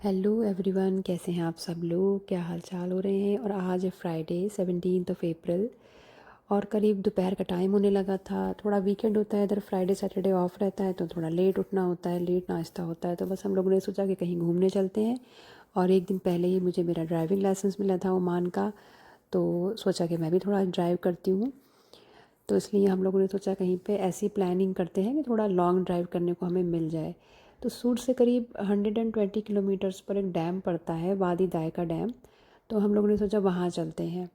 Hello everyone, कैसे हैं आप सब लोग? क्या हाल चाल हो रहे हैं? और आज है फ्राइडे 17 अप्रैल और करीब दोपहर का टाइम होने लगा था। थोड़ा वीकेंड होता है इधर, फ्राइडे सैटरडे ऑफ रहता है तो थोड़ा लेट उठना होता है, लेट नाश्ता होता है। तो बस हम लोगों ने सोचा कि कहीं घूमने चलते हैं। और एक दिन पहले ही मुझे मेरा ड्राइविंग लाइसेंस मिला था ओमान का, तो सोचा कि मैं भी थोड़ा ड्राइव करती हूँ। तो इसलिए हम लोगों ने सोचा कहीं पे ऐसी प्लानिंग करते हैं कि थोड़ा लॉन्ग ड्राइव करने को हमें मिल जाए। तो सूरत से करीब 120 किलोमीटर्स पर एक डैम पड़ता है, वादी दायका डैम। तो हम लोगों ने सोचा वहाँ चलते हैं।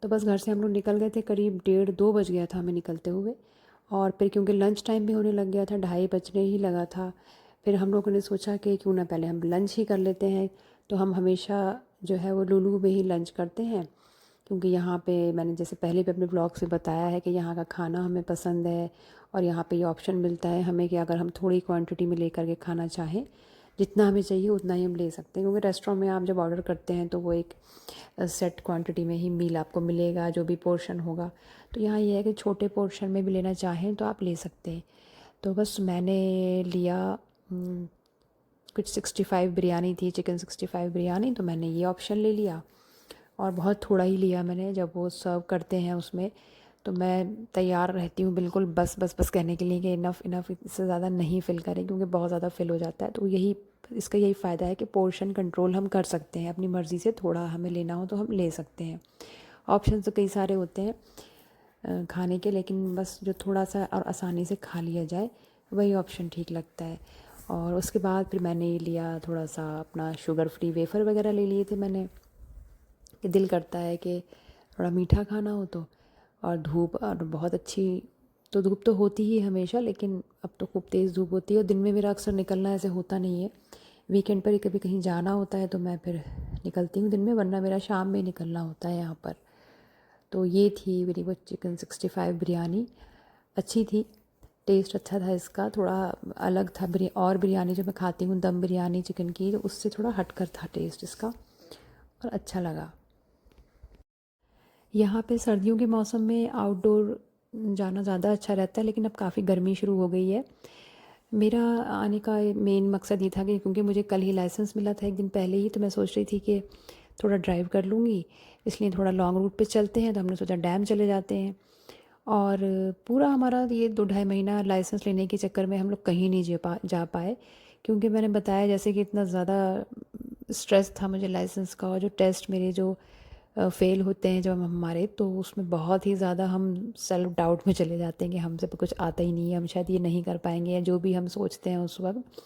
तो बस घर से हम लोग निकल गए थे, करीब 1:30-2 बज गया था हमें निकलते हुए। और फिर क्योंकि लंच टाइम भी होने लग गया था, 2:30 बजने ही लगा था। फिर हम लोगों ने सोचा कि क्यों ना पहले हम लंच ही कर लेते हैं। तो हम हमेशा जो है वो लुलु में ही लंच करते हैं, क्योंकि यहाँ पे मैंने जैसे पहले भी अपने ब्लॉग से बताया है कि यहाँ का खाना हमें पसंद है। और यहाँ पे ये ऑप्शन मिलता है हमें कि अगर हम थोड़ी क्वांटिटी में लेकर के खाना चाहें, जितना हमें चाहिए उतना ही हम ले सकते हैं। क्योंकि रेस्टोरेंट में आप जब ऑर्डर करते हैं तो वो एक सेट क्वांटिटी में ही मील आपको मिलेगा, जो भी पोर्शन होगा। तो यहाँ ये है कि छोटे पोर्शन में भी लेना चाहें तो आप ले सकते हैं। तो बस मैंने लिया कुछ 65 बिरयानी थी, चिकन 65 बिरयानी, तो मैंने ये ऑप्शन ले लिया। और बहुत थोड़ा ही लिया मैंने। जब वो सर्व करते हैं उसमें तो मैं तैयार रहती हूँ बिल्कुल बस बस बस कहने के लिए कि इनफ इनफ, इससे ज़्यादा नहीं फ़िल करें, क्योंकि बहुत ज़्यादा फ़िल हो जाता है। तो इसका यही फ़ायदा है कि पोर्शन कंट्रोल हम कर सकते हैं, अपनी मर्ज़ी से थोड़ा हमें लेना हो तो हम ले सकते हैं। ऑप्शन तो कई सारे होते हैं खाने के, लेकिन बस जो थोड़ा सा और आसानी से खा लिया जाए वही ऑप्शन ठीक लगता है। और उसके बाद फिर मैंने लिया थोड़ा सा अपना शुगर फ्री वेफ़र वगैरह ले लिए थे मैंने, कि दिल करता है कि थोड़ा मीठा खाना हो तो। और धूप और बहुत अच्छी, तो धूप तो होती ही हमेशा, लेकिन अब तो खूब तेज़ धूप होती है। और दिन में मेरा अक्सर निकलना ऐसे होता नहीं है, वीकेंड पर ही कभी कहीं जाना होता है तो मैं फिर निकलती हूँ दिन में, वरना मेरा शाम में निकलना होता है यहाँ पर। तो ये थी मेरी वो चिकन 65 बिरयानी। अच्छी थी, टेस्ट अच्छा था इसका, थोड़ा अलग था। और बिरयानी जो मैं खाती हूँ दम बिरयानी चिकन की, तो उससे थोड़ा हटकर था टेस्ट इसका, और अच्छा लगा। यहाँ पे सर्दियों के मौसम में आउटडोर जाना ज़्यादा अच्छा रहता है, लेकिन अब काफ़ी गर्मी शुरू हो गई है। मेरा आने का मेन मकसद ये था कि क्योंकि मुझे कल ही लाइसेंस मिला था, एक दिन पहले ही, तो मैं सोच रही थी कि थोड़ा ड्राइव कर लूँगी, इसलिए थोड़ा लॉन्ग रूट पे चलते हैं। तो हमने सोचा डैम चले जाते हैं। और पूरा हमारा ये 2-2.5 महीना लाइसेंस लेने के चक्कर में हम लोग कहीं नहीं जा पाए, क्योंकि मैंने बताया जैसे कि इतना ज़्यादा स्ट्रेस था मुझे लाइसेंस का। और जो टेस्ट मेरे जो फ़ेल होते हैं जब हमारे, तो उसमें बहुत ही ज़्यादा हम सेल्फ डाउट में चले जाते हैं कि हमसे तो कुछ आता ही नहीं है, हम शायद ये नहीं कर पाएंगे, या जो भी हम सोचते हैं उस वक्त।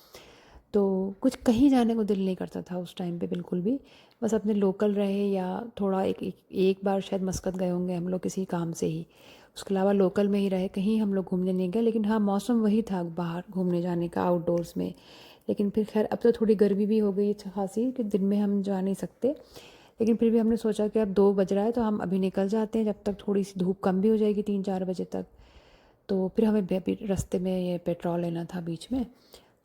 तो कुछ कहीं जाने को दिल नहीं करता था उस टाइम पे बिल्कुल भी। बस अपने लोकल रहे, या थोड़ा एक बार शायद मस्कत गए होंगे हम लोग किसी काम से ही, उसके अलावा लोकल में ही रहे, कहीं हम लोग घूमने नहीं गए। लेकिन हाँ, मौसम वही था बाहर घूमने जाने का, आउटडोर्स में। लेकिन फिर खैर अब तो थोड़ी गर्मी भी हो गई खासी, कि दिन में हम जा नहीं सकते। लेकिन फिर भी हमने सोचा कि अब 2 बज रहा है तो हम अभी निकल जाते हैं, जब तक थोड़ी सी धूप कम भी हो जाएगी 3-4 बजे तक। तो फिर हमें रास्ते में ये पेट्रोल लेना था बीच में,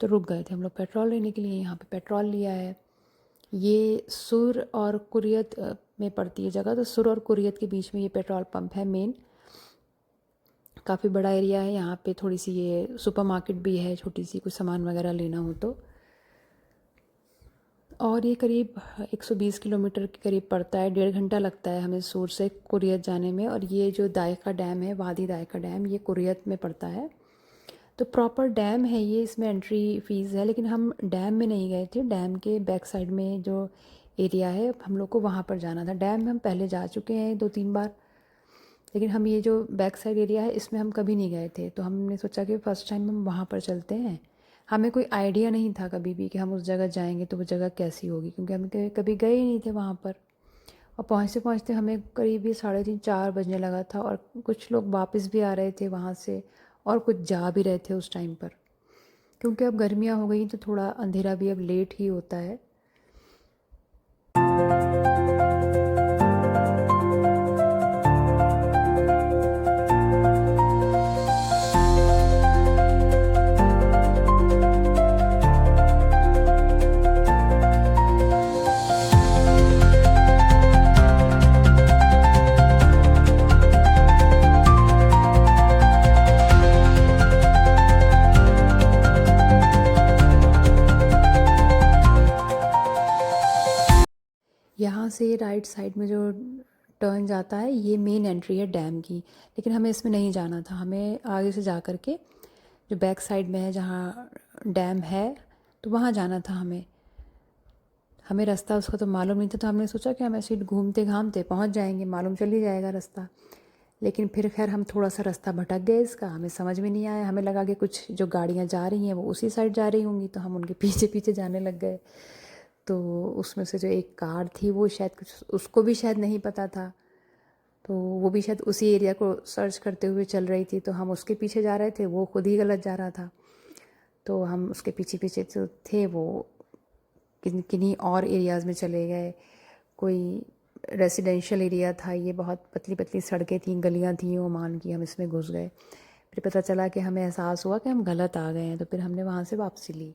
तो रुक गए थे हम लोग पेट्रोल लेने के लिए। यहाँ पे पेट्रोल लिया है। ये सुर और कुरियत में पड़ती है जगह, तो सुर और कुरियत के बीच में ये पेट्रोल पंप है मेन। काफ़ी बड़ा एरिया है यहाँ पे, थोड़ी सी ये सुपरमार्केट भी है छोटी सी, कुछ सामान वगैरह लेना हो तो। और ये करीब 120 किलोमीटर के करीब पड़ता है, 1.5 घंटा लगता है हमें सूर से कुरियत जाने में। और ये जो दायका डैम है, वादी दायका डैम, ये कुरियत में पड़ता है। तो प्रॉपर डैम है ये, इसमें एंट्री फ़ीस है। लेकिन हम डैम में नहीं गए थे, डैम के बैक साइड में जो एरिया है हम लोग को वहाँ पर जाना था। डैम में हम पहले जा चुके हैं 2-3 बार, लेकिन हम ये जो बैक साइड एरिया है इसमें हम कभी नहीं गए थे। तो हमने सोचा कि फ़र्स्ट टाइम हम वहाँ पर चलते हैं। हमें कोई आइडिया नहीं था कभी भी कि हम उस जगह जाएंगे तो वो जगह कैसी होगी, क्योंकि हम कभी गए ही नहीं थे वहाँ पर। और पहुँचते पहुँचते हमें करीब ही 3:30-4 बजने लगा था। और कुछ लोग वापस भी आ रहे थे वहाँ से, और कुछ जा भी रहे थे उस टाइम पर, क्योंकि अब गर्मियाँ हो गई तो थोड़ा अंधेरा भी अब लेट ही होता है। यहाँ से राइट साइड में जो टर्न जाता है ये मेन एंट्री है डैम की, लेकिन हमें इसमें नहीं जाना था। हमें आगे से जा कर के जो बैक साइड में है जहाँ डैम है तो वहाँ जाना था हमें। हमें रास्ता उसका तो मालूम नहीं था, तो हमने सोचा कि हम ऐसे ही घूमते घामते पहुँच जाएंगे, मालूम चल ही जाएगा रास्ता। लेकिन फिर खैर हम थोड़ा सा रास्ता भटक गए इसका, हमें समझ में नहीं आया। हमें लगा कि कुछ जो गाड़ियाँ जा रही हैं वो उसी साइड जा रही होंगी, तो हम उनके पीछे पीछे जाने लग गए। तो उसमें से जो एक कार थी वो शायद कुछ, उसको भी शायद नहीं पता था, तो वो भी शायद उसी एरिया को सर्च करते हुए चल रही थी। तो हम उसके पीछे जा रहे थे, वो खुद ही गलत जा रहा था। तो हम उसके पीछे पीछे जो थे वो किन्हीं और एरियाज़ में चले गए। कोई रेसिडेंशियल एरिया था ये, बहुत पतली पतली सड़कें थीं, गलियां थीं, वो मान की हम इसमें घुस गए। फिर पता चला कि हमें एहसास हुआ कि हम गलत आ गए हैं, तो फिर हमने वहाँ से वापसी ली।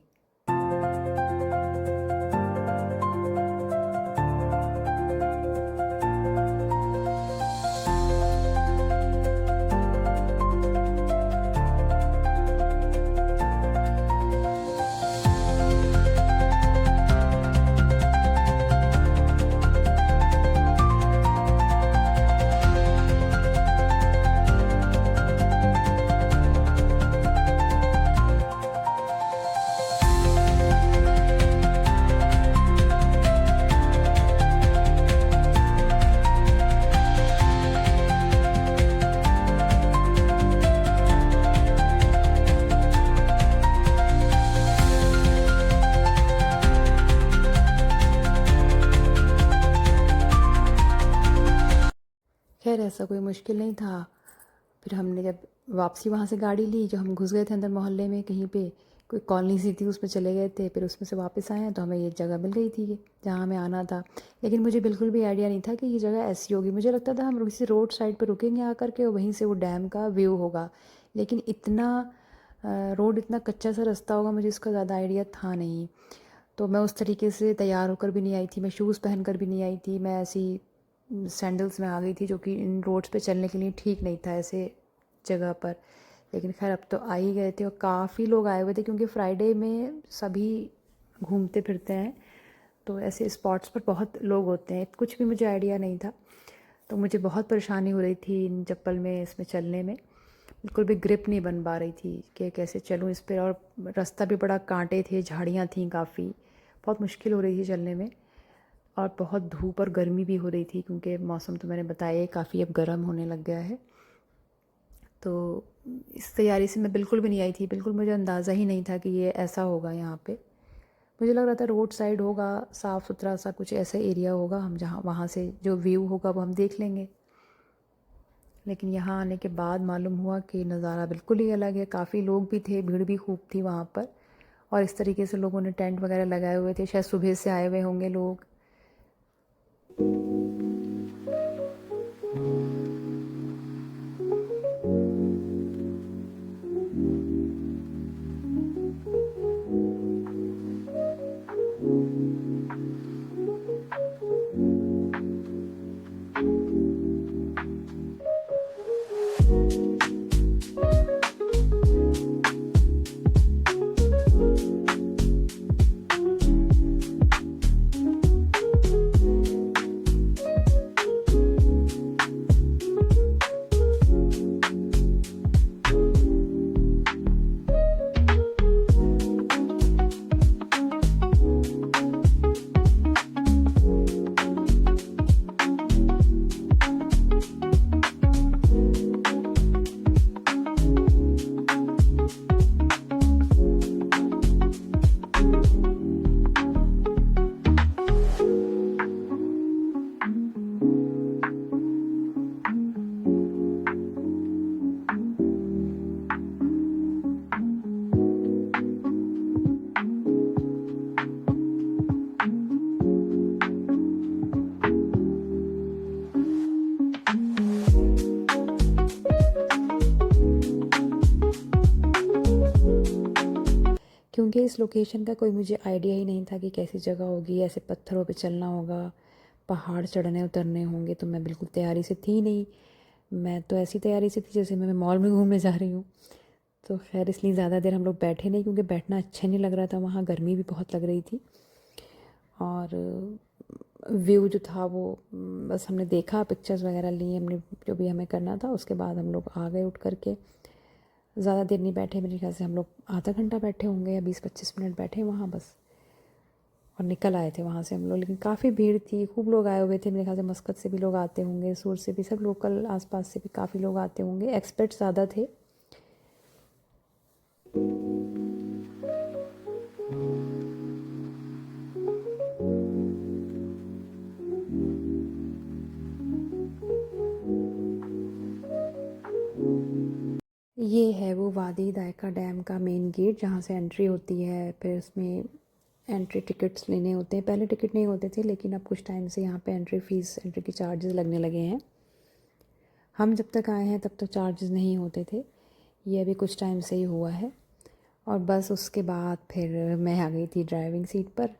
खैर ऐसा कोई मुश्किल नहीं था। फिर हमने जब वापसी वहाँ से गाड़ी ली, जो हम घुस गए थे अंदर मोहल्ले में कहीं पे, कोई कॉलोनी सी थी उसमें चले गए थे। फिर उसमें से वापस आए हैं तो हमें ये जगह मिल गई थी जहाँ हमें आना था। लेकिन मुझे बिल्कुल भी आइडिया नहीं था कि ये जगह ऐसी होगी। मुझे लगता था हम किसी रोड साइड पर रुकेंगे आकर के और वहीं से वो डैम का व्यू होगा, लेकिन इतना रोड, इतना कच्चा सा रास्ता होगा, मुझे इसका ज़्यादा आइडिया था नहीं। तो मैं उस तरीके से तैयार होकर भी नहीं आई थी, मैं शूज़ पहन कर भी नहीं आई थी, मैं ऐसी सैंडल्स में आ गई थी, जो कि इन रोड्स पे चलने के लिए ठीक नहीं था ऐसे जगह पर। लेकिन खैर अब तो आ ही गए थे, और काफ़ी लोग आए हुए थे क्योंकि फ्राइडे में सभी घूमते फिरते हैं, तो ऐसे स्पॉट्स पर बहुत लोग होते हैं। कुछ भी मुझे आइडिया नहीं था, तो मुझे बहुत परेशानी हो रही थी इन चप्पल में, इसमें चलने में बिल्कुल भी ग्रिप नहीं बन पा रही थी कि कैसे चलूँ इस पर। और रास्ता भी बड़ा कांटे थे, झाड़ियाँ थीं काफ़ी, बहुत मुश्किल हो रही थी चलने में। और बहुत धूप और गर्मी भी हो रही थी क्योंकि मौसम तो मैंने बताया ही काफ़ी अब गर्म होने लग गया है। तो इस तैयारी से मैं बिल्कुल भी नहीं आई थी, बिल्कुल मुझे अंदाज़ा ही नहीं था कि ये ऐसा होगा यहाँ पे। मुझे लग रहा था रोड साइड होगा, साफ़ सुथरा सा कुछ ऐसा एरिया होगा, हम जहाँ वहाँ से जो व्यू होगा वो हम देख लेंगे। लेकिन यहाँ आने के बाद मालूम हुआ कि नज़ारा बिल्कुल ही अलग है। काफ़ी लोग भी थे, भीड़ भी खूब थी वहाँ पर, और इस तरीके से लोगों ने टेंट वगैरह लगाए हुए थे, शायद सुबह से आए हुए होंगे लोग। क्योंकि इस लोकेशन का कोई मुझे आइडिया ही नहीं था कि कैसी जगह होगी, ऐसे पत्थरों पे चलना होगा, पहाड़ चढ़ने उतरने होंगे, तो मैं बिल्कुल तैयारी से थी नहीं। मैं तो ऐसी तैयारी से थी जैसे मैं मॉल में घूमने जा रही हूँ। तो खैर इसलिए ज़्यादा देर हम लोग बैठे नहीं, क्योंकि बैठना अच्छा नहीं लग रहा था, वहाँ गर्मी भी बहुत लग रही थी। और व्यू जो था वो बस हमने देखा, पिक्चर्स वगैरह ली हमने, जो भी हमें करना था। उसके बाद हम लोग आ गए उठ करके। ज़्यादा देर नहीं बैठे, मेरे ख्याल से हम लोग आधा घंटा बैठे होंगे या 20-25 मिनट बैठे वहाँ बस, और निकल आए थे वहाँ से हम लोग। लेकिन काफ़ी भीड़ थी, खूब लोग आए हुए थे। मेरे ख्याल से मस्कत से भी लोग आते होंगे, सूर से भी, सब लोकल आसपास से भी काफ़ी लोग आते होंगे। एक्सपर्ट्स ज़्यादा थे। ये है वो वादी दायका डैम का मेन गेट, जहाँ से एंट्री होती है। फिर उसमें एंट्री टिकट्स लेने होते हैं। पहले टिकट नहीं होते थे, लेकिन अब कुछ टाइम से यहाँ पे एंट्री फ़ीस, एंट्री के चार्जेस लगने लगे हैं। हम जब तक आए हैं तब तक चार्जेस नहीं होते थे, ये अभी कुछ टाइम से ही हुआ है। और बस उसके बाद फिर मैं आ गई थी ड्राइविंग सीट पर।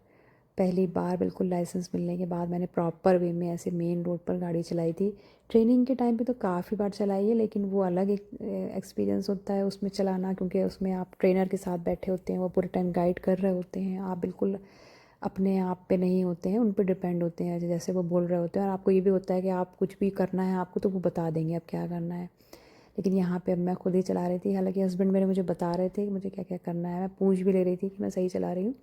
पहली बार बिल्कुल लाइसेंस मिलने के बाद मैंने प्रॉपर वे में ऐसे मेन रोड पर गाड़ी चलाई थी। ट्रेनिंग के टाइम पे तो काफ़ी बार चलाई है, लेकिन वो अलग एक एक्सपीरियंस होता है उसमें चलाना, क्योंकि उसमें आप ट्रेनर के साथ बैठे होते हैं, वो पूरे टाइम गाइड कर रहे होते हैं। आप बिल्कुल अपने आप पे नहीं होते हैं, उन पे डिपेंड होते हैं, जैसे वो बोल रहे होते हैं। और आपको ये भी होता है कि आप कुछ भी करना है आपको तो वो बता देंगे अब क्या करना है। लेकिन यहाँ पे अब मैं खुद ही चला रही थी। हालांकि हस्बैंड मेरे मुझे बता रहे थे कि मुझे क्या क्या करना है, मैं पूछ भी ले रही थी कि मैं सही चला रही हूँ।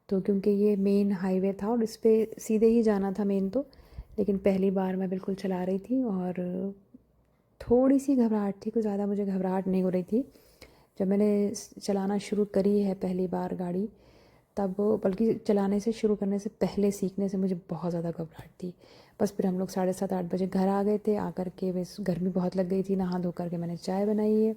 तो क्योंकि ये मेन हाईवे था और इस पर सीधे ही जाना था मेन तो, लेकिन पहली बार मैं बिल्कुल चला रही थी और थोड़ी सी घबराहट थी, कुछ ज़्यादा मुझे घबराहट नहीं हो रही थी। जब मैंने चलाना शुरू करी है पहली बार गाड़ी, तब बल्कि चलाने से, शुरू करने से पहले, सीखने से मुझे बहुत ज़्यादा घबराहट थी। बस फिर हम लोग 7:30-8 बजे घर आ गए थे। आकर के बस गर्मी बहुत लग गई थी, नहा धो करके मैंने चाय बनाई है,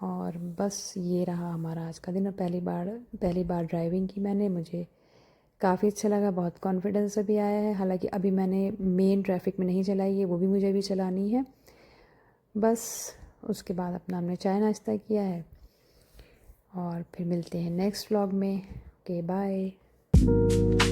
और बस ये रहा हमारा आज का दिन। और पहली बार ड्राइविंग की मैंने, मुझे काफ़ी अच्छा लगा, बहुत कॉन्फिडेंस भी आया है। हालांकि अभी मैंने मेन ट्रैफिक में नहीं चलाई है, वो भी मुझे अभी चलानी है। बस उसके बाद अपना हमने चाय नाश्ता किया है, और फिर मिलते हैं नेक्स्ट व्लॉग में। Okay, bye.